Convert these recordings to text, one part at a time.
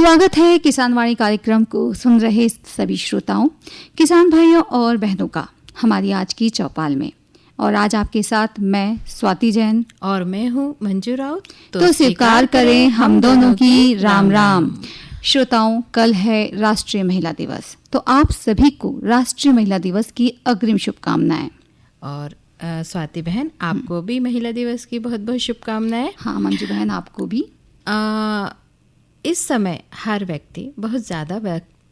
स्वागत है किसान वाणी कार्यक्रम को सुन रहे सभी श्रोताओं, किसान भाइयों और बहनों का हमारी आज की चौपाल में। और आज आपके साथ मैं स्वाति जैन और मैं हूँ मंजू राउत। तो स्वीकार करें हम दोनों की राम राम। श्रोताओं, कल है राष्ट्रीय महिला दिवस, तो आप सभी को राष्ट्रीय महिला दिवस की अग्रिम शुभकामनाएं। और स्वाति बहन, आपको भी महिला दिवस की बहुत बहुत शुभकामनाएं। हाँ मंजू बहन, आपको भी। इस समय हर व्यक्ति बहुत ज़्यादा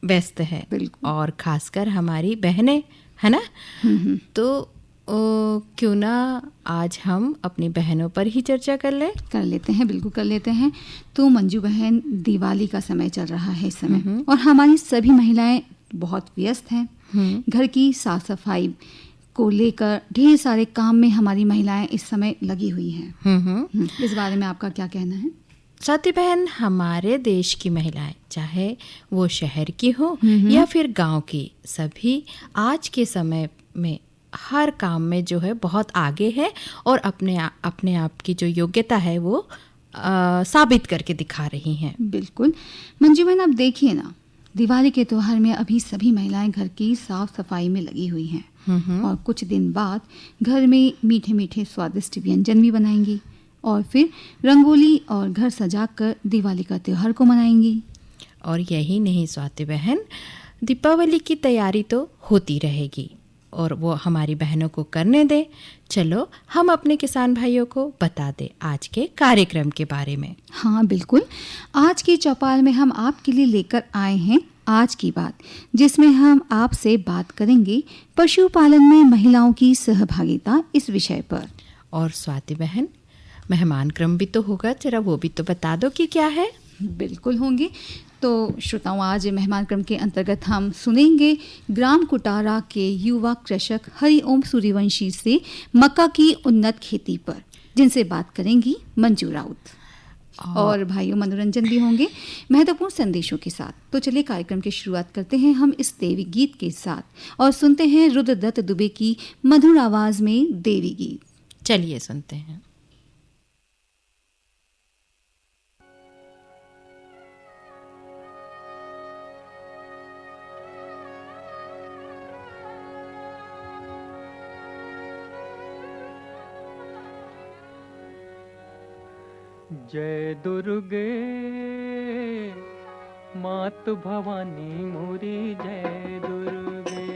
व्यस्त है और खासकर हमारी बहनें, है ना। तो क्यों ना आज हम अपनी बहनों पर ही चर्चा कर लेते हैं। बिल्कुल कर लेते हैं। तो मंजू बहन, दिवाली का समय चल रहा है इस समय और हमारी सभी महिलाएं बहुत व्यस्त हैं। घर की साफ सफाई को लेकर ढेर सारे काम में हमारी महिलाएं इस समय लगी हुई हैं। इस बारे में आपका क्या कहना है? स्वाति बहन, हमारे देश की महिलाएं, चाहे वो शहर की हो या फिर गांव की, सभी आज के समय में हर काम में जो है बहुत आगे है और अपने आप की जो योग्यता है वो साबित करके दिखा रही हैं। बिल्कुल मंजू बहन, आप देखिए ना, दिवाली के त्योहार में अभी सभी महिलाएं घर की साफ सफाई में लगी हुई हैं और कुछ दिन बाद घर में मीठे मीठे स्वादिष्ट व्यंजन भी बनाएंगी और फिर रंगोली और घर सजाकर दिवाली का त्योहार को मनाएंगी। और यही नहीं स्वाति बहन, दीपावली की तैयारी तो होती रहेगी और वो हमारी बहनों को करने दे। चलो हम अपने किसान भाइयों को बता दें आज के कार्यक्रम के बारे में। हाँ बिल्कुल, आज की चौपाल में हम आपके लिए लेकर आए हैं आज की बात, जिसमें हम आपसे बात करेंगे पशुपालन में महिलाओं की सहभागिता, इस विषय पर। और स्वाति बहन, मेहमान क्रम भी तो होगा, जरा वो भी तो बता दो कि क्या है। बिल्कुल होंगे। तो श्रोताओं, आज मेहमान क्रम के अंतर्गत हम सुनेंगे ग्राम कुटारा के युवा कृषक हरिओम सूर्यवंशी से मक्का की उन्नत खेती पर, जिनसे बात करेंगी मंजू राउत। और भाइयों, मनोरंजन भी होंगे महत्वपूर्ण संदेशों के साथ। तो चलिए कार्यक्रम की शुरुआत करते हैं हम इस देवी गीत के साथ और सुनते हैं रुद्रदत्त दुबे की मधुर आवाज में देवी गीत। चलिए सुनते हैं। जय दुर्गे मात भवानी मोरी, जय दुर्गे।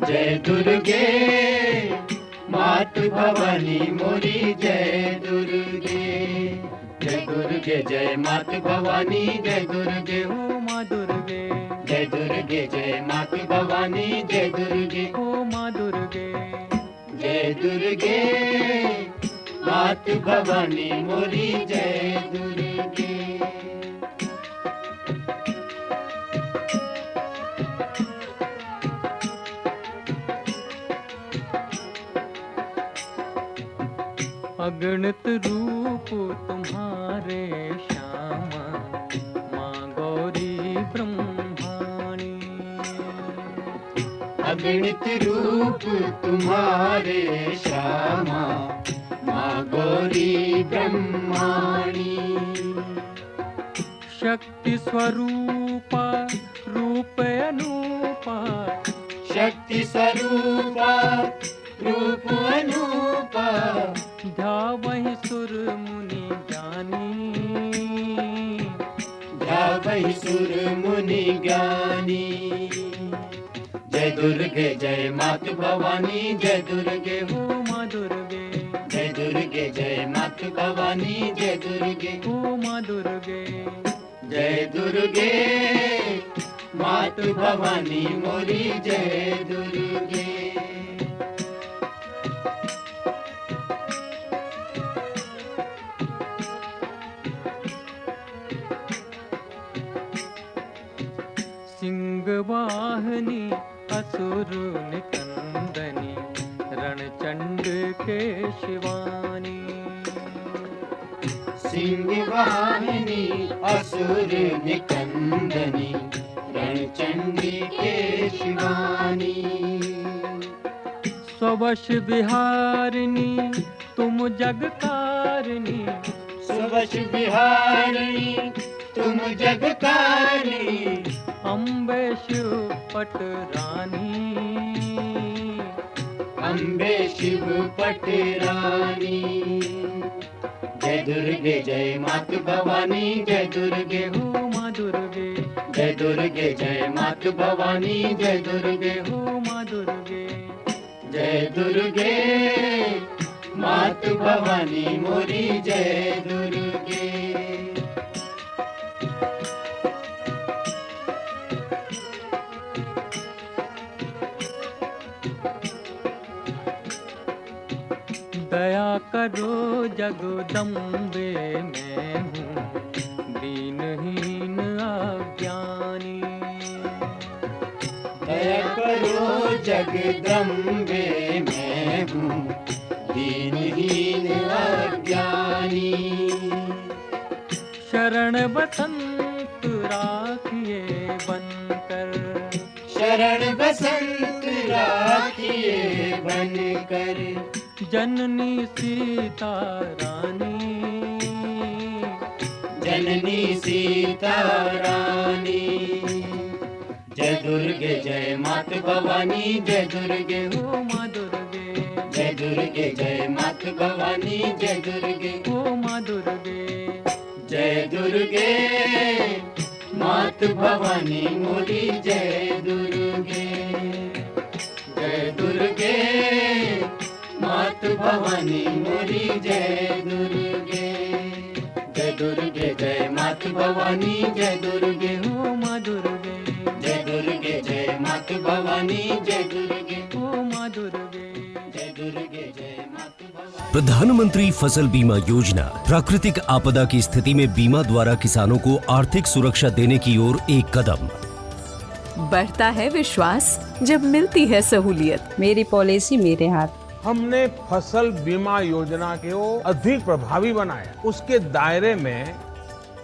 जय दुर्गे मात भवानी मोरी, जय दुर्गे। जय दुर्गे जय मात भवानी, जय दुर्गे ओ माँ दुर्गे। जय दुर्गे जय मात भवानी, जय दुर्गे ओ माँ दुर्गे। जय दुर्गे मात भवानी मोरी, जय दुर्गे। अगणित रूप तुम्हारे श्यामा, माँ गौरी ब्रह्माणी। अगणित रूप तुम्हारे श्यामा, माँ गौरी ब्रह्माणी। शक्ति स्वरूपा रूप अनूपा, शक्ति स्वरूपा रूप अनूपा। ध्यावहि सुर मुनि ज्ञानी, ध्यावहि सुर मुनि ज्ञानी। जय दुर्गे जय मात भवानी, जय दुर्गे ओ माँ दुर्गे। जय दुर्गे जय मात भवानी, जय दुर्गे ओ माँ दुर्गे। जय दुर्गे मात भवानी मोरी, जय दुर्गे। सिंहवाहिनी असुर निकंदनी, रणचंड के शिवानी। सिंहवाहिनी असुर निकंदनी, रणचंडी के शिवानी। स्ववश विहारिणी तुम जगतारिणी, स्ववश विहारिणी तुम जगतारणी, अम्बे शिव पटरानी, अम्बे शिव पटरानी। जय दुर्गे जय मात भवानी, जय दुर्गे हो माँ दुर्गे, जय दुर्गे जय मात भवानी, जय दुर्गे हो माँ दुर्गे। जय दुर्गे मात भवानी मोरी, जय दुर्गे। दया करो जगदम्बे, मैं हूँ दीनहीन अज्ञानी। दया करो जगदम्बे, मैं हूँ दीनहीन अज्ञानी। शरण बसंत राखिए बनकर, शरण बसंत राखिए बनकर। जननी सीता रानी, जननी सीता रानी। जय दुर्गे जय मात भवानी, जय दुर्गे हो माँ दुर्गे, जय दुर्गे जय मात भवानी, जय दुर्गे हो माँ दुर्गे। जय दुर्गे मात भवानी मोरी, जय दुर्गे। जय दुर्गे मात भवानी मोरी, जय दुर्गे। जय दुर्गे जय मात भवानी, जय दुर्गे हो माँ दुर्गे, जय दुर्गे जय मात भवानी, जय दुर्गे हो माँ दुर्गे। जय दुर्गे जय मात भवानी। प्रधानमंत्री फसल बीमा योजना प्राकृतिक आपदा की स्थिति में बीमा द्वारा किसानों को आर्थिक सुरक्षा देने की ओर एक कदम। बढ़ता है विश्वास जब मिलती है सहूलियत। मेरी पॉलिसी मेरे हाथ। हमने फसल बीमा योजना को अधिक प्रभावी बनाया, उसके दायरे में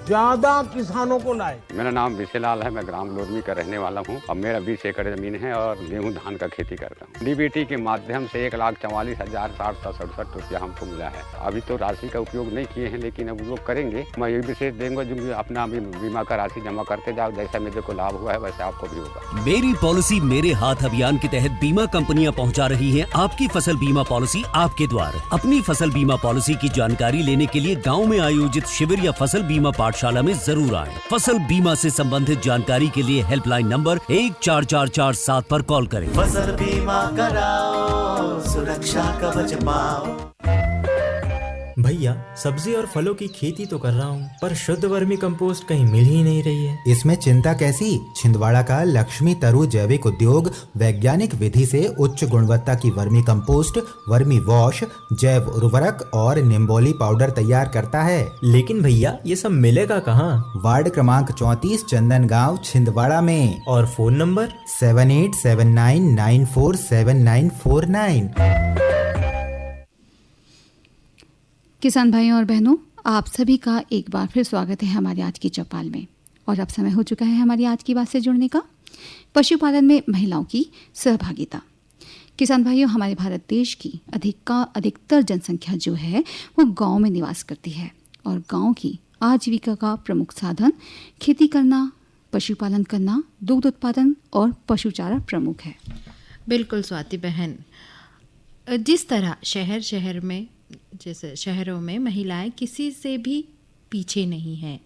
ज्यादा किसानों को लाए। मेरा नाम विशेलाल है, मैं ग्राम लोरमी का रहने वाला हूँ। अब मेरा 20 एकड़ जमीन है और गेहूं धान का खेती करता हूँ। डीबीटी के माध्यम से 1,44,767 रुपया हमको मिला है। अभी तो राशि का उपयोग नहीं किए हैं, लेकिन अब उपयोग करेंगे। मैं ये विशेष देंगे जो अपना बीमा का राशि जमा करते जाओ, जैसा मेरे को लाभ हुआ है वैसे आपको भी होगा। मेरी पॉलिसी मेरे हाथ अभियान के तहत बीमा कंपनियां पहुंचा रही हैं आपकी फसल बीमा पॉलिसी आपके द्वार। अपनी फसल बीमा पॉलिसी की जानकारी लेने के लिए गाँव में आयोजित शिविर या फसल बीमा पाठशाला में जरूर आएं। फसल बीमा से संबंधित जानकारी के लिए हेल्पलाइन नंबर 14447 पर कॉल करें। फसल बीमा कराओ, सुरक्षा कवच पाओ। भैया सब्जी और फलों की खेती तो कर रहा हूँ, पर शुद्ध वर्मी कंपोस्ट कहीं मिल ही नहीं रही है। इसमें चिंता कैसी? छिंदवाड़ा का लक्ष्मी तरु जैविक उद्योग वैज्ञानिक विधि से उच्च गुणवत्ता की वर्मी कंपोस्ट, वर्मी वॉश, जैव उर्वरक और निम्बोली पाउडर तैयार करता है। लेकिन भैया ये सब मिलेगा कहाँ? वार्ड क्रमांक 34 चंदन गाँव छिंदवाड़ा में। और फोन नंबर 7879947949। किसान भाइयों और बहनों, आप सभी का एक बार फिर स्वागत है हमारे आज की चौपाल में। और अब समय हो चुका है हमारी आज की बात से जुड़ने का। पशुपालन में महिलाओं की सहभागिता। किसान भाइयों, हमारे भारत देश की अधिकतर जनसंख्या जो है वो गांव में निवास करती है और गांव की आजीविका का प्रमुख साधन खेती करना, पशुपालन करना, दुग्ध उत्पादन और पशुचारा प्रमुख है। बिल्कुल स्वाति बहन, जिस तरह शहर में जैसे शहरों में महिलाएं किसी से भी पीछे नहीं हैं,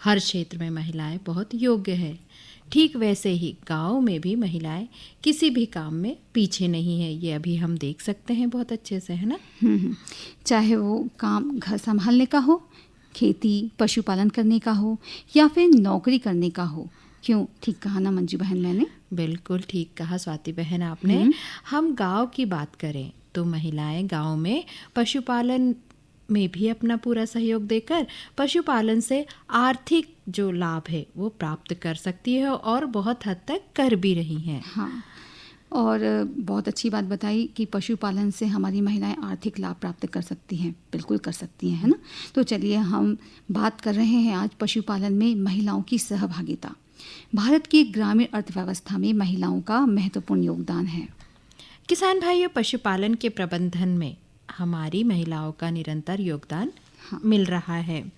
हर क्षेत्र में महिलाएं बहुत योग्य है, ठीक वैसे ही गांव में भी महिलाएं किसी भी काम में पीछे नहीं है। ये अभी हम देख सकते हैं बहुत अच्छे से, है ना। चाहे वो काम घर संभालने का हो, खेती पशुपालन करने का हो या फिर नौकरी करने का हो। क्यों, ठीक कहा ना मंजू बहन मैंने? बिल्कुल ठीक कहा स्वाति बहन आपने। हम गांव की बात करें तो महिलाएं गांव में पशुपालन में भी अपना पूरा सहयोग देकर पशुपालन से आर्थिक जो लाभ है वो प्राप्त कर सकती है और बहुत हद तक कर भी रही हैं। हाँ, और बहुत अच्छी बात बताई कि पशुपालन से हमारी महिलाएं आर्थिक लाभ प्राप्त कर सकती हैं। बिल्कुल कर सकती हैं, है ना। तो चलिए हम बात कर रहे हैं आज पशुपालन में महिलाओं की सहभागिता। भारत की ग्रामीण अर्थव्यवस्था में महिलाओं का महत्वपूर्ण योगदान है। किसान भाइयों, पशुपालन के प्रबंधन में हमारी महिलाओं का निरंतर योगदान मिल रहा है।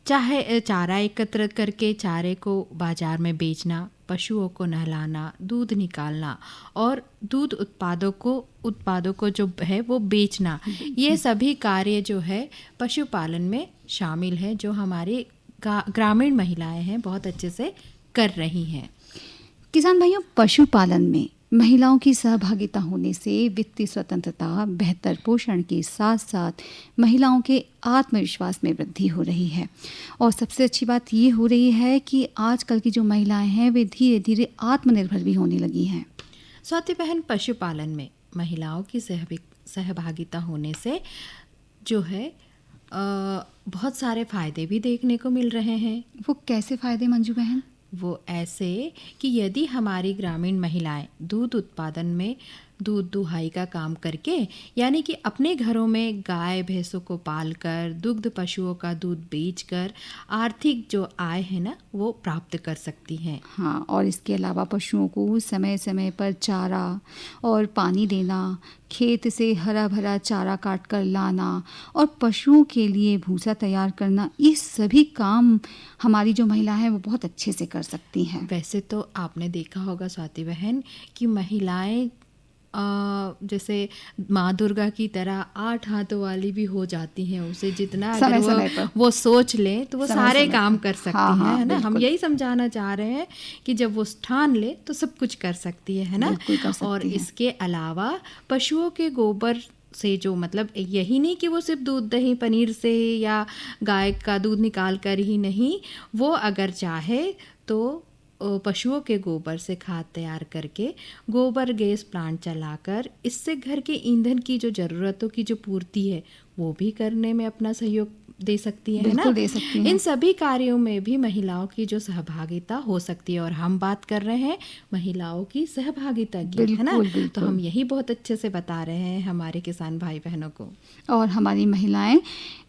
चाहे चारा एकत्र करके चारे को बाजार में बेचना, पशुओं को नहलाना, दूध निकालना और दूध उत्पादों को जो है वो बेचना, ये सभी कार्य जो है पशुपालन में शामिल है, जो हमारी ग्रामीण महिलाएं हैं बहुत अच्छे से कर रही हैं। किसान भाइयों, पशुपालन में महिलाओं की सहभागिता होने से वित्तीय स्वतंत्रता, बेहतर पोषण के साथ साथ महिलाओं के आत्मविश्वास में वृद्धि हो रही है। और सबसे अच्छी बात ये हो रही है कि आजकल की जो महिलाएं हैं वे धीरे धीरे आत्मनिर्भर भी होने लगी हैं। स्वाति बहन, पशुपालन में महिलाओं की सहभागिता होने से जो है बहुत सारे फायदे भी देखने को मिल रहे हैं। वो कैसे फायदे मंजू बहन? वो ऐसे कि यदि हमारी ग्रामीण महिलाएं दूध उत्पादन में दूध दुहाई का काम करके, यानी कि अपने घरों में गाय भैंसों को पालकर दुग्ध पशुओं का दूध बेचकर आर्थिक जो आय है ना वो प्राप्त कर सकती हैं। हाँ, और इसके अलावा पशुओं को समय समय पर चारा और पानी देना, खेत से हरा भरा चारा काट कर लाना और पशुओं के लिए भूसा तैयार करना, ये सभी काम हमारी जो महिला है वो बहुत अच्छे से कर सकती हैं। वैसे तो आपने देखा होगा स्वाति बहन कि महिलाएं जैसे माँ दुर्गा की तरह 8 हाथों वाली भी हो जाती हैं। उसे जितना अगर वो सोच ले तो वो सारे काम कर सकती हैं, है ना। हम यही समझाना चाह रहे हैं कि जब वो ठान ले तो सब कुछ कर सकती है ना। और इसके अलावा पशुओं के गोबर से जो मतलब यही नहीं कि वो सिर्फ दूध दही पनीर से या गाय का दूध निकाल कर ही नहीं, वो अगर चाहे तो पशुओं के गोबर से खाद तैयार करके गोबर गैस प्लांट चलाकर इससे घर के ईंधन की जो ज़रूरतों की जो पूर्ति है वो भी करने में अपना सहयोग दे सकती है ना। दे सकती हैं। इन सभी कार्यों में भी महिलाओं की जो सहभागिता हो सकती है, और हम बात कर रहे हैं महिलाओं की सहभागिता की, है ना। तो हम यही बहुत अच्छे से बता रहे हैं हमारे किसान भाई बहनों को। और हमारी महिलाएं,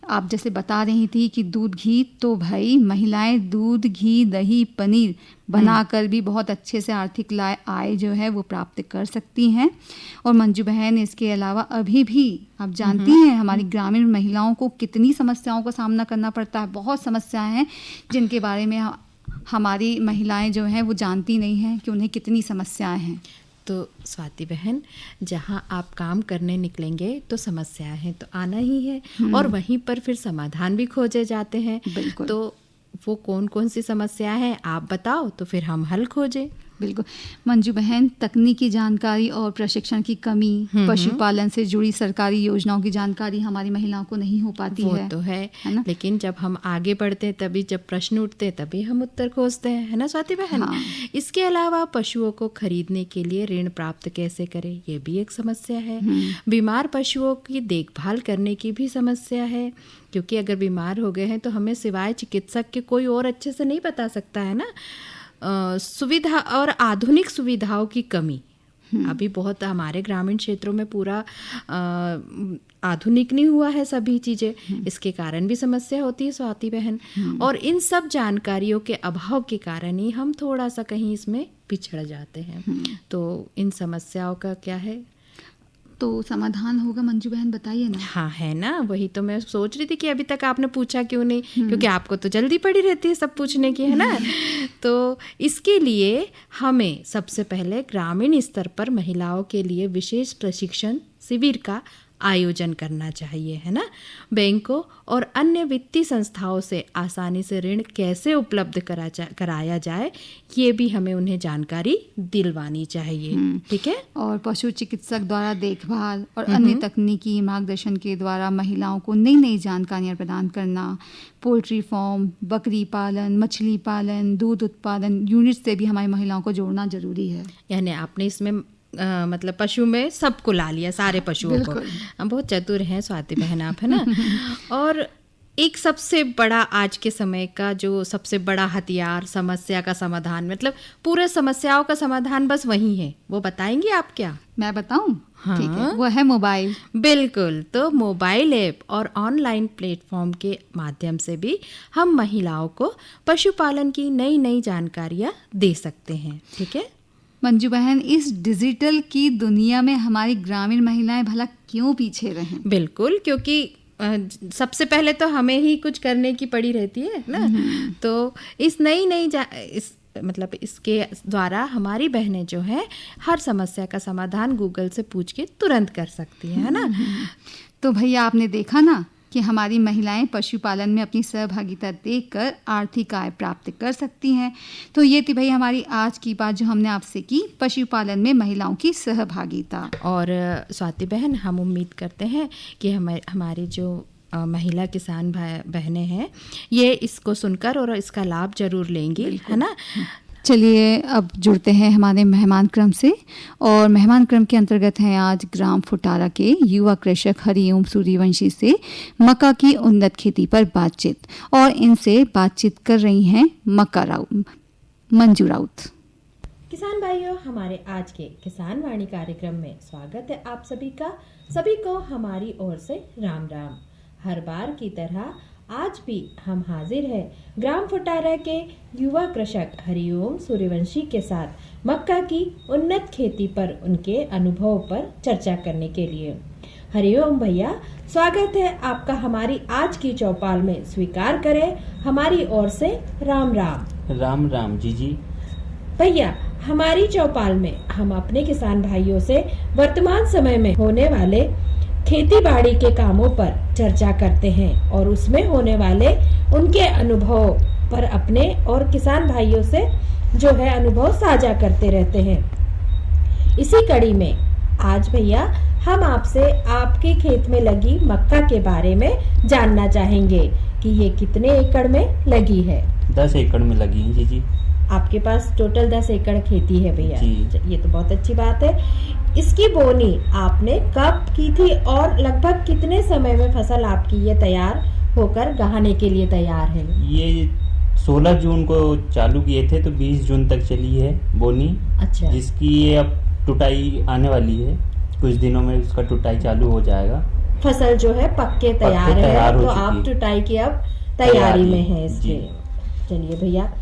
आप जैसे बता रही थी कि दूध घी, तो भाई महिलाएं दूध घी दही पनीर बनाकर भी बहुत अच्छे से आर्थिक आय जो है वो प्राप्त कर सकती हैं। और मंजू बहन, इसके अलावा अभी भी आप जानती हैं हमारी ग्रामीण महिलाओं को कितनी समस्याओं का सामना करना पड़ता है। बहुत समस्याएं हैं जिनके बारे में हमारी महिलाएं जो हैं वो जानती नहीं हैं कि उन्हें कितनी समस्याएं हैं। तो स्वाति बहन, जहाँ आप काम करने निकलेंगे तो समस्याएं हैं तो आना ही है, और वहीं पर फिर समाधान भी खोजे जाते हैं। तो वो कौन कौन सी समस्या है आप बताओ तो फिर हम हल खोजें। बिल्कुल मंजू बहन, तकनीकी जानकारी और प्रशिक्षण की कमी, पशुपालन से जुड़ी सरकारी योजनाओं की जानकारी हमारी महिलाओं को नहीं हो पाती है। वो तो है ना? लेकिन जब हम आगे बढ़ते हैं तभी, जब प्रश्न उठते तभी हम उत्तर खोजते हैं, है ना स्वाति बहन। हाँ। इसके अलावा पशुओं को खरीदने के लिए ऋण प्राप्त कैसे करें, ये भी एक समस्या है। बीमार पशुओं की देखभाल करने की भी समस्या है, क्योंकि अगर बीमार हो गए हैं तो हमें सिवाय चिकित्सक के कोई और अच्छे से नहीं बता सकता है ना। सुविधा और आधुनिक सुविधाओं की कमी अभी बहुत हमारे ग्रामीण क्षेत्रों में पूरा आधुनिक नहीं हुआ है सभी चीज़ें, इसके कारण भी समस्या होती है स्वाति बहन। और इन सब जानकारियों के अभाव के कारण ही हम थोड़ा सा कहीं इसमें पिछड़ जाते हैं। तो इन समस्याओं का क्या है तो समाधान होगा मंजू बहन, बताइए ना। हाँ, है ना, वही तो मैं सोच रही थी कि अभी तक आपने पूछा क्यों नहीं, क्योंकि आपको तो जल्दी पड़ी रहती है सब पूछने की, है ना। तो इसके लिए हमें सबसे पहले ग्रामीण स्तर पर महिलाओं के लिए विशेष प्रशिक्षण शिविर का आयोजन करना चाहिए, है ना। बैंकों और अन्य वित्तीय संस्थाओं से आसानी से ऋण कैसे उपलब्ध कराया जाए, ये भी हमें उन्हें जानकारी दिलवानी चाहिए। ठीक है। और पशु चिकित्सक द्वारा देखभाल और अन्य तकनीकी मार्गदर्शन के द्वारा महिलाओं को नई नई जानकारियाँ प्रदान करना, पोल्ट्री फार्म, बकरी पालन, मछली पालन, दूध उत्पादन यूनिट से भी हमारी महिलाओं को जोड़ना जरूरी है। यानी आपने इसमें मतलब पशु में सबको ला लिया, सारे पशुओं को। हम बहुत चतुर हैं स्वाति बहन आप, है ना। और एक सबसे बड़ा आज के समय का जो सबसे बड़ा हथियार समस्या का समाधान, मतलब पूरे समस्याओं का समाधान बस वही है, वो बताएंगी आप क्या? मैं बताऊं? हाँ, ठीक है, वो है मोबाइल। बिल्कुल। तो मोबाइल ऐप और ऑनलाइन प्लेटफॉर्म के माध्यम से भी हम महिलाओं को पशुपालन की नई नई जानकारियाँ दे सकते हैं। ठीक है मंजू बहन, इस डिजिटल की दुनिया में हमारी ग्रामीण महिलाएं भला क्यों पीछे रहें? बिल्कुल, क्योंकि सबसे पहले तो हमें ही कुछ करने की पड़ी रहती है ना। तो इस इस मतलब इसके द्वारा हमारी बहनें जो है हर समस्या का समाधान गूगल से पूछ के तुरंत कर सकती है ना। तो भैया आपने देखा ना कि हमारी महिलाएं पशुपालन में अपनी सहभागिता देकर आर्थिक आय प्राप्त कर सकती हैं। तो ये थी भाई हमारी आज की बात जो हमने आपसे की, पशुपालन में महिलाओं की सहभागिता। और स्वाति बहन, हम उम्मीद करते हैं कि हमारे जो महिला किसान भाई बहनें हैं ये इसको सुनकर और इसका लाभ जरूर लेंगी, है ना। चलिए अब जुड़ते हैं हमारे मेहमान क्रम से, और मेहमान क्रम के अंतर्गत हैं आज ग्राम फुटारा के युवा कृषक हरिओम सूर्यवंशी से मक्का की उन्नत खेती पर बातचीत, और इनसे बातचीत कर रही हैं मंजू राउत। किसान भाइयों, हमारे आज के किसान वाणी कार्यक्रम में स्वागत है आप सभी का। सभी को हमारी ओर से राम राम। हर बार की तरह आज भी हम हाजिर हैं ग्राम फुटारा के युवा कृषक हरिओम सूर्यवंशी के साथ मक्का की उन्नत खेती पर उनके अनुभव पर चर्चा करने के लिए। हरिओम भैया, स्वागत है आपका हमारी आज की चौपाल में। स्वीकार करें हमारी ओर से राम राम। राम राम जी। भैया, हमारी चौपाल में हम अपने किसान भाइयों से वर्तमान समय में होने वाले खेती बाड़ी के कामों पर चर्चा करते हैं और उसमें होने वाले उनके अनुभव पर अपने और किसान भाइयों से जो है अनुभव साझा करते रहते हैं। इसी कड़ी में आज भैया हम आपसे आपके खेत में लगी मक्का के बारे में जानना चाहेंगे कि ये कितने एकड़ में लगी है। 10 एकड़ में लगी है जी। आपके पास टोटल 10 एकड़ खेती है भैया, ये तो बहुत अच्छी बात है। इसकी बोनी आपने कब की थी और लगभग कितने समय में फसल आपकी ये तैयार होकर गहाने के लिए तैयार है? ये 16 जून को चालू किए थे तो 20 जून तक चली है बोनी। अच्छा। जिसकी ये अब टुटाई आने वाली है, कुछ दिनों में उसका टुटाई चालू हो जाएगा। फसल जो है पक्के तैयार है, तो आप टुटाई की अब तैयारी में है इसके। चलिए भैया,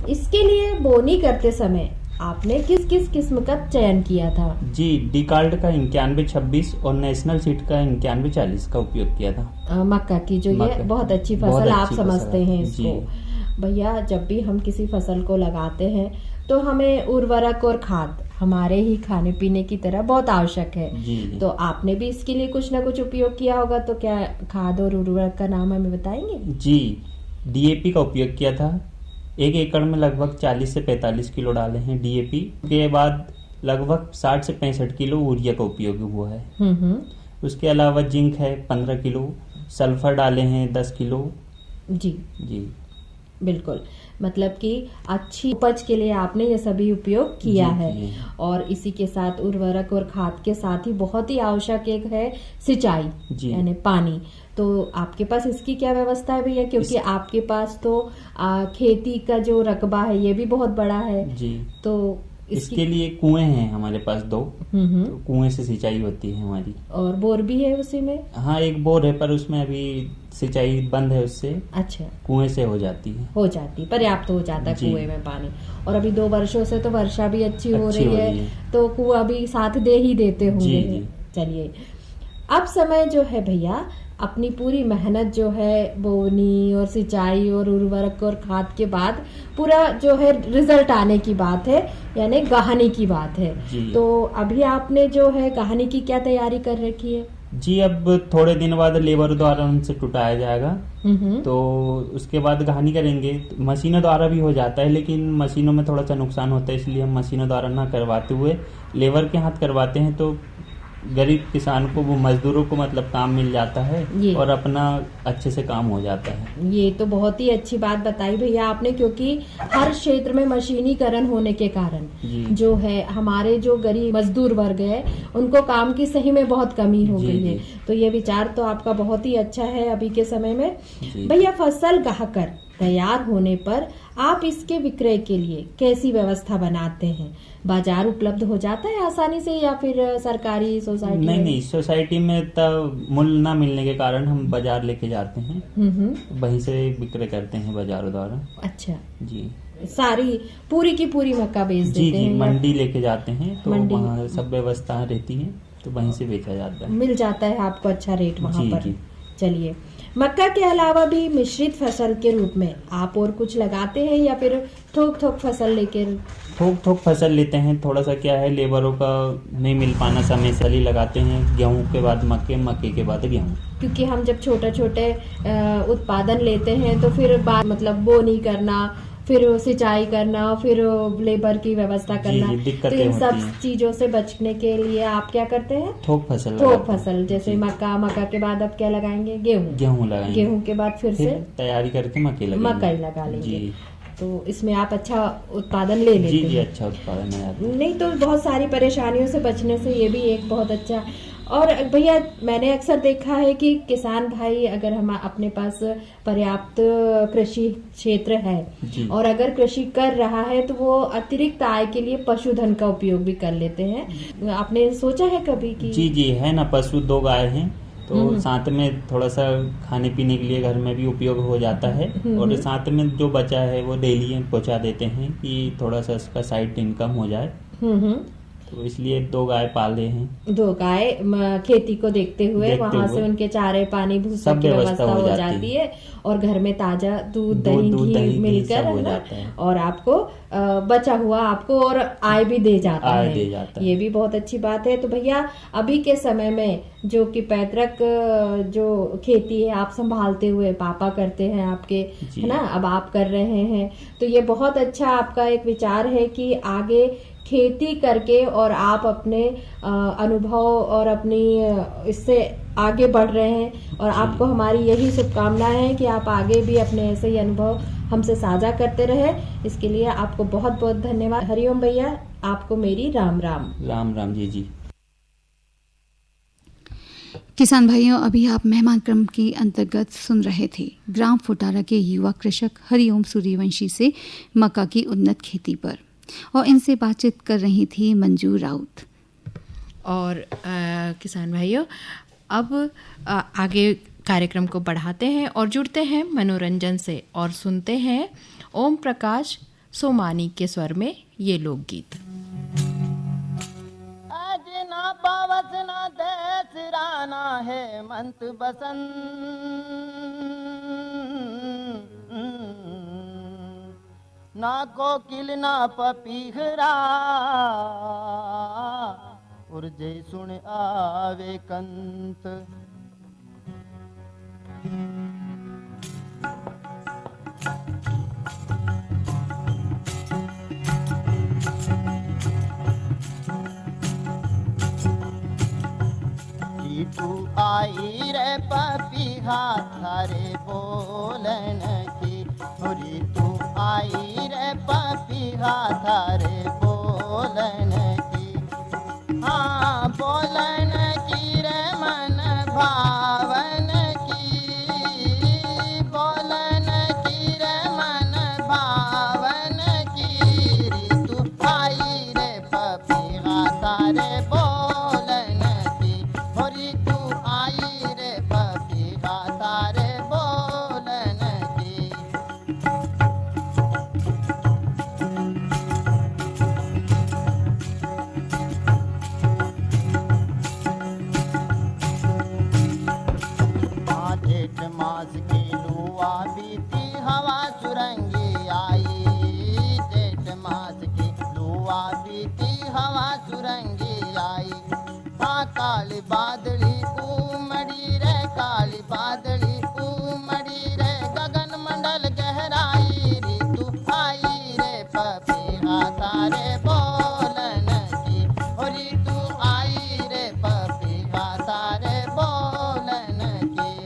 इसके लिए बोनी करते समय आपने किस किस किस्म का चयन किया था? जी, डी कार्ड का 9126 और नेशनल सीड का 9140 का उपयोग किया था। मक्का की जो ये बहुत अच्छी फसल आप समझते हैं इसको। भैया, जब भी हम किसी फसल को लगाते हैं तो हमें उर्वरक और खाद हमारे ही खाने पीने की तरह बहुत आवश्यक है। तो आपने भी इसके लिए कुछ ना कुछ उपयोग किया होगा, तो क्या खाद और उर्वरक का नाम हमें बताएंगे? जी, डीएपी का उपयोग किया था। 1 एकड़ में लगभग 40 से 45 किलो डाले हैं डीएपी के बाद लगभग 60 से 65 किलो यूरिया का उपयोग हुआ है। उसके अलावा जिंक है 15 किलो, सल्फर डाले हैं 10 किलो। जी जी बिल्कुल, मतलब कि अच्छी उपज के लिए आपने ये सभी उपयोग किया है। और इसी के साथ उर्वरक और खाद के साथ ही बहुत ही आवश्यक एक है सिंचाई, यानी पानी। तो आपके पास इसकी क्या व्यवस्था है भैया? क्योंकि आपके पास तो खेती का जो रकबा है ये भी बहुत बड़ा है जी। तो इसके लिए कुएं हैं हमारे पास 2, तो कुएं से सिंचाई होती है हमारी। और बोर भी है उसी में? हाँ, एक बोर है पर उसमें अभी सिंचाई बंद है उससे। अच्छा, कुएं से हो जाती है, पर्याप्त हो जाता है कुएं में पानी। और अभी 2 वर्षों से तो वर्षा भी अच्छी हो रही है तो कुआं भी साथ दे ही देते होंगे। चलिए, अब समय जो है भैया अपनी पूरी मेहनत जो है बोनी और सिंचाई और उर्वरक और खाद के बाद पूरा जो है रिजल्ट आने की बात है, यानी गहानी की बात है। तो अभी आपने जो है गहानी की क्या तैयारी कर रखी है? जी, अब थोड़े दिन बाद लेबर द्वारा उनसे टुटाया जाएगा, तो उसके बाद गहानी करेंगे। मशीनों द्वारा भी हो जाता है, लेकिन मशीनों में थोड़ा सा नुकसान होता है, इसलिए हम मशीनों द्वारा ना करवाते हुए लेबर के हाथ करवाते हैं। तो गरीब किसान को, वो मजदूरों को मतलब काम मिल जाता है और अपना अच्छे से काम हो जाता है। ये तो बहुत ही अच्छी बात बताई भैया आपने, क्योंकि हर क्षेत्र में मशीनीकरण होने के कारण जो है हमारे जो गरीब मजदूर वर्ग है उनको काम की सही में बहुत कमी हो गई है। तो ये विचार तो आपका बहुत ही अच्छा है अभी के समय में। भैया, फसल गहाकर तैयार होने पर आप इसके विक्रय के लिए कैसी व्यवस्था बनाते हैं? बाजार उपलब्ध हो जाता है आसानी से या फिर सरकारी सोसाइटी? नहीं, सोसाइटी में तब मूल्य न मिलने के कारण हम बाजार लेके जाते हैं, वहीं से विक्रय करते हैं बाजारों द्वारा। अच्छा जी, सारी पूरी की पूरी मक्का बेच देते हैं? मंडी लेके जाते हैं, तो वहाँ सब व्यवस्था रहती है, तो वहीं से बेचा जाता है। मिल जाता है आपको अच्छा रेट वहाँ पर? चलिए, मक्का के अलावा भी मिश्रित फसल के रूप में आप और कुछ लगाते हैं या फिर थोक थोक फसल लेकर? थोक फसल लेते हैं। थोड़ा सा क्या है, लेबरों का नहीं मिल पाना, समय सली लगाते हैं। गेहूं के बाद मक्के, मक्के के बाद गेहूं। क्योंकि हम जब छोटे छोटे उत्पादन लेते हैं तो फिर बाद मतलब बोनी करना, फिर सिंचाई करना, फिर लेबर की व्यवस्था करना, तो इन सब चीजों से बचने के लिए आप क्या करते हैं? थोक फसल। थोक फसल जैसे मक्का के बाद अब क्या लगाएंगे? गेहूं लगाएंगे। गेहूं के बाद फिर से तैयारी करके मकई लगा लेंगे। तो इसमें आप अच्छा उत्पादन ले लेते हैं। जी, अच्छा उत्पादन है। नहीं तो बहुत सारी परेशानियों से बचने से ये भी एक बहुत अच्छा। और भैया मैंने अक्सर देखा है कि किसान भाई, अगर हम अपने पास पर्याप्त कृषि क्षेत्र है और अगर कृषि कर रहा है तो वो अतिरिक्त आय के लिए पशुधन का उपयोग भी कर लेते हैं। आपने सोचा है कभी कि? जी है ना, पशु 2 गाय हैं, तो साथ में थोड़ा सा खाने पीने के लिए घर में भी उपयोग हो जाता है, और साथ में जो बचा है वो डेली पहुंचा देते हैं कि थोड़ा सा इसका साइड इनकम हो जाए। तो इसलिए 2 गाय पाले हैं। 2 गाय खेती को देखते हुए वहाँ से उनके चारे पानी भूसा की व्यवस्था हो जाती है और घर में ताजा दूध दही घी मिलकर है और आपको बचा हुआ आपको और आय भी दे जाता है। ये भी बहुत अच्छी बात है। तो भैया अभी के समय में जो कि पैतृक जो खेती है आप संभालते हुए पापा करते हैं आपके, है ना, अब आप कर रहे हैं, तो ये बहुत अच्छा आपका एक विचार है कि आगे खेती करके और आप अपने अनुभव और अपनी इससे आगे बढ़ रहे हैं, और आपको हमारी यही शुभकामनाएं हैं कि आप आगे भी अपने ऐसे ही अनुभव हमसे साझा करते रहे। इसके लिए आपको बहुत बहुत धन्यवाद। हरिओम भैया, आपको मेरी राम राम। राम राम जी। किसान भाइयों, अभी आप मेहमान क्रम के अंतर्गत सुन रहे थे ग्राम फुटारा के युवा कृषक हरिओम सूर्यवंशी से मक्का की उन्नत खेती पर, और इनसे बातचीत कर रही थी मंजू राउत। और किसान भाइयों, अब आगे कार्यक्रम को बढ़ाते हैं और जुड़ते हैं मनोरंजन से और सुनते हैं ओम प्रकाश सोमानी के स्वर में ये लोकगीत। आज ना पावस ना देश राना है मंत बसंत, ना कोकिल ना पपीहरा, और जय सुन आवे कंत। तू आई रे पपीहा थारे बोलन की, होरी तू आई रे पपीहा थारे बोलन की। हाँ बोलन की रे मन भावन की, बोलन की रे मन भावन की। तू आई रे पपीहा थारे बोलन की, होरी तू आई रे पपीहा थारे बोलन की। जेठ मास की लुआ बीती हवा सुरंगी आई, जेठ मास की लुआ बीती हवा सुरंगी आई। हाँ काली बादली उमड़ी रे, काली बादली उमड़ी रे, गगन मंडल गहराई। ऋतु आई रे पपीहा तारे बोलन की, और ऋतु आई रे पपीहा तारे बोलन की।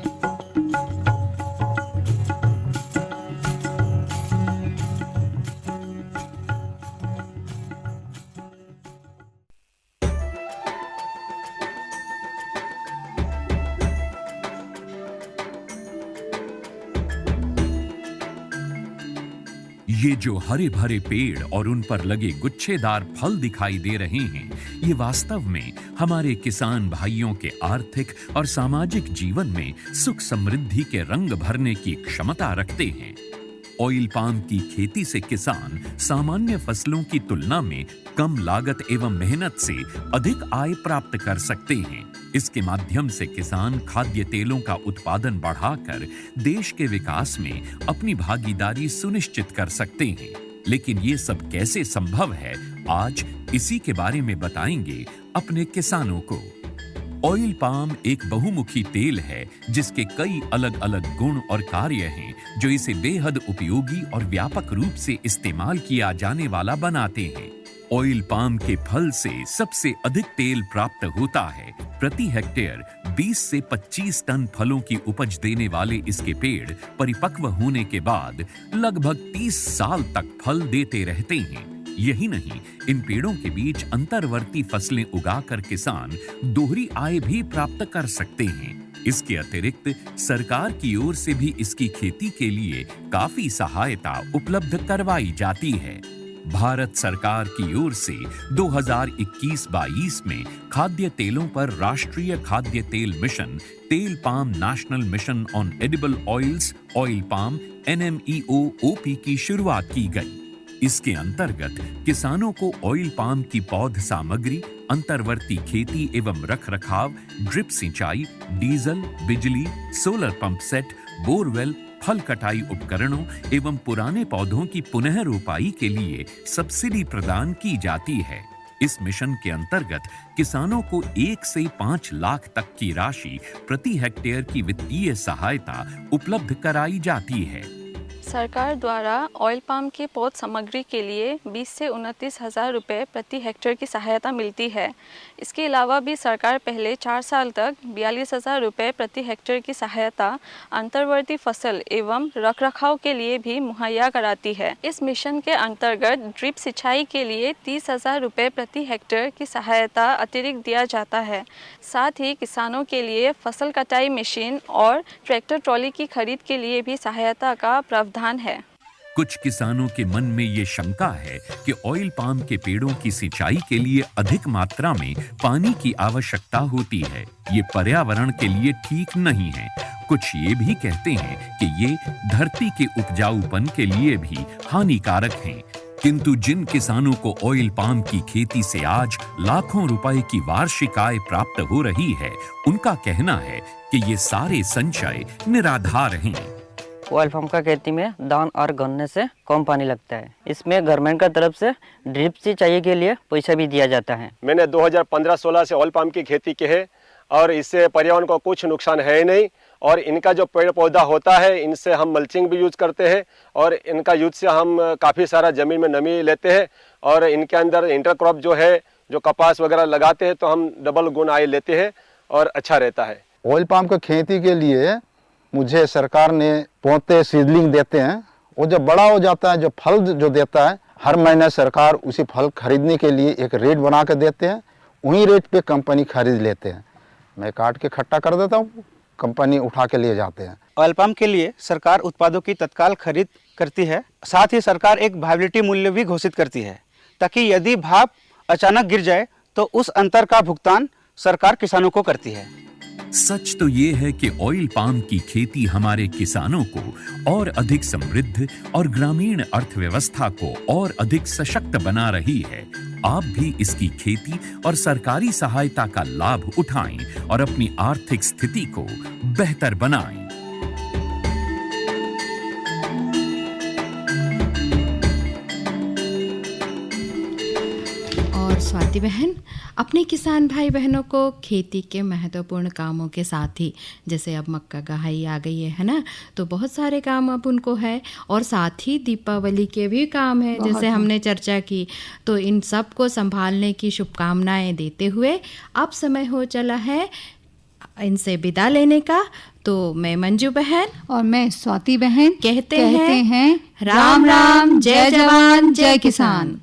ये जो हरे भरे पेड़ और उन पर लगे गुच्छेदार फल दिखाई दे रहे हैं, ये वास्तव में हमारे किसान भाइयों के आर्थिक और सामाजिक जीवन में सुख समृद्धि के रंग भरने की क्षमता रखते हैं। ऑयल पाम की खेती से किसान सामान्य फसलों की तुलना में कम लागत एवं मेहनत से अधिक आय प्राप्त कर सकते हैं। इसके माध्यम से किसान खाद्य तेलों का उत्पादन बढ़ाकर देश के विकास में अपनी भागीदारी सुनिश्चित कर सकते हैं। लेकिन ये सब कैसे संभव है, आज इसी के बारे में बताएंगे अपने किसानों को। ऑयल पाम एक बहुमुखी तेल है जिसके कई अलग अलग गुण और कार्य हैं जो इसे बेहद उपयोगी और व्यापक रूप से इस्तेमाल किया जाने वाला बनाते हैं। ऑयल पाम के फल से सबसे अधिक तेल प्राप्त होता है। प्रति हेक्टेयर 20 से 25 टन फलों की उपज देने वाले इसके पेड़ परिपक्व होने के बाद लगभग 30 साल तक फल देते रहते हैं। यही नहीं, इन पेड़ों के बीच अंतर्वर्ती फसलें उगाकर किसान दोहरी आय भी प्राप्त कर सकते हैं। इसके अतिरिक्त सरकार की ओर से भी इसकी खेती के लिए काफी सहायता उपलब्ध करवाई जाती है। भारत सरकार की ओर से 2021-22 में खाद्य तेलों पर राष्ट्रीय खाद्य तेल मिशन, तेल palm national mission on edible oils, oil palm NMEO-OP की शुरुआत की गई। इसके अंतर्गत किसानों को ऑयल पाम की पौध सामग्री, अंतर्वर्ती खेती एवं रखरखाव, ड्रिप सिंचाई, डीजल, बिजली, सोलर पंप सेट, बोरवेल, फल कटाई उपकरणों एवं पुराने पौधों की पुनः रोपाई के लिए सब्सिडी प्रदान की जाती है। इस मिशन के अंतर्गत किसानों को 1 से 5 लाख तक की राशि प्रति हेक्टेयर की वित्तीय सहायता उपलब्ध कराई जाती है। सरकार द्वारा ऑयल पाम के पौध सामग्री के लिए 20 से 29 हज़ार रुपये प्रति हेक्टेयर की सहायता मिलती है। इसके अलावा भी सरकार पहले 4 साल तक 42,000 रुपये प्रति हेक्टेयर की सहायता अंतर्वर्ती फसल एवं रखरखाव के लिए भी मुहैया कराती है। इस मिशन के अंतर्गत ड्रिप सिंचाई के लिए 30,000 रुपये प्रति हेक्टेयर की सहायता अतिरिक्त दिया जाता है। साथ ही किसानों के लिए फसल कटाई मशीन और ट्रैक्टर ट्रॉली की खरीद के लिए भी सहायता का प्रावधान है। कुछ किसानों के मन में ये शंका है कि ऑयल पाम के पेड़ों की सिंचाई के लिए अधिक मात्रा में पानी की आवश्यकता होती है। ये पर्यावरण के लिए ठीक नहीं है। कुछ ये भी कहते हैं कि ये धरती के उपजाऊपन के लिए भी हानिकारक हैं। किंतु जिन किसानों को ऑयल पाम की खेती से आज लाखों रुपए की वार्षिक आय प्राप्त हो रही है, उनका कहना है कि ये सारे संचय निराधार हैं। ऑयल पाम का खेती में दान और गन्ने से कम पानी लगता है। इसमें गवर्नमेंट का तरफ से ड्रिप सिंचाई के लिए पैसा भी दिया जाता है। मैंने 2015-16 से ऑयल पाम की खेती की है और इससे पर्यावरण को कुछ नुकसान है ही नहीं। और इनका जो पेड़ पौधा होता है, इनसे हम मल्चिंग भी यूज करते हैं और इनका यूज से हम काफ़ी सारा ज़मीन में नमी लेते हैं। और इनके अंदर इंटरक्रॉप जो है, जो कपास वगैरह लगाते हैं, तो हम डबल गुण आय लेते हैं और अच्छा रहता है। ऑयल पाम की खेती के लिए मुझे सरकार ने पौधे सीडलिंग देते हैं। वो जब बड़ा हो जाता है, जो फल जो देता है, हर महीने सरकार उसी फल खरीदने के लिए एक रेट बना कर देते हैं। वही रेट पे कंपनी खरीद लेते हैं। मैं काट के इकट्ठा कर देता हूँ, कंपनी उठा के लिए जाते हैं। ऑयल पाम के लिए सरकार उत्पादों की तत्काल खरीद करती है। साथ ही सरकार एक वायबिलिटी मूल्य भी घोषित करती है, ताकि यदि भाव अचानक गिर जाए तो उस अंतर का भुगतान सरकार किसानों को करती है। सच तो ये है कि ऑयल पाम की खेती हमारे किसानों को और अधिक समृद्ध और ग्रामीण अर्थव्यवस्था को और अधिक सशक्त बना रही है। आप भी इसकी खेती और सरकारी सहायता का लाभ उठाएं और अपनी आर्थिक स्थिति को बेहतर बनाएं। और स्वाति बहन अपने किसान भाई बहनों को खेती के महत्वपूर्ण कामों के साथ ही, जैसे अब मक्का गहाई आ गई है ना, तो बहुत सारे काम अब उनको है और साथ ही दीपावली के भी काम है, जैसे हमने चर्चा की। तो इन सब को संभालने की शुभकामनाएं देते हुए अब समय हो चला है इनसे विदा लेने का। तो मैं मंजू बहन और मैं स्वाति बहन कहते हैं राम राम, जय जवान जय किसान।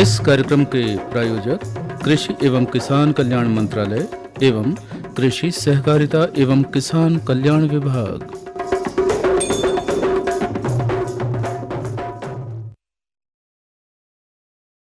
इस कार्यक्रम के प्रायोजक कृषि एवं किसान कल्याण मंत्रालय एवं कृषि सहकारिता एवं किसान कल्याण विभाग।